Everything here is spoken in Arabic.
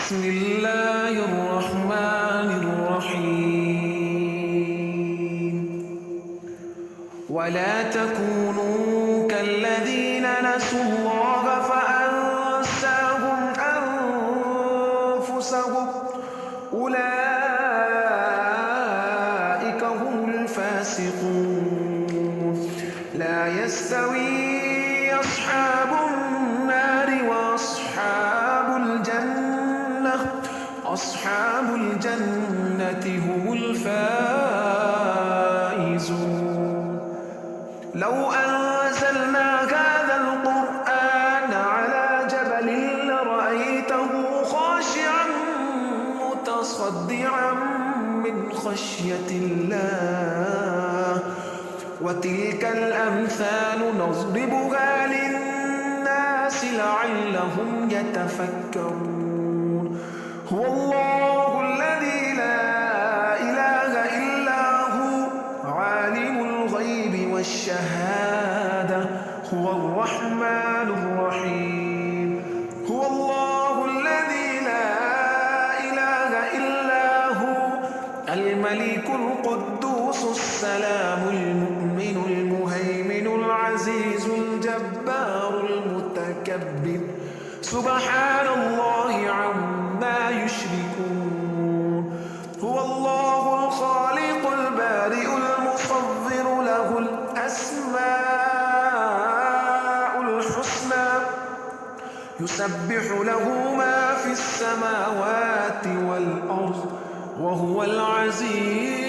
بسم الله الرحمن الرحيم ولا تكونوا كالذين نسوا الله فأنساهم أنفسهم أولئك هم الفاسقون لا يستوي أصحاب النار وأصحاب الجنة هم الفائزون لو أنزلنا هذا القرآن على جبل لرأيته خاشعا متصدعا من خشية الله وتلك الأمثال نضربها للناس لعلهم يتفكرون هو الله الذي لا إله إلا هو عالم الغيب والشهادة هو الرحمن الرحيم هو الله الذي لا إله إلا هو الملك القدوس السلام المؤمن المهيمن العزيز الجبار المتكبر سبحان الله عما يشركون هو الله الخالق البارئ المصور له الأسماء الحسنى يسبح له ما في السماوات والأرض وهو العزيز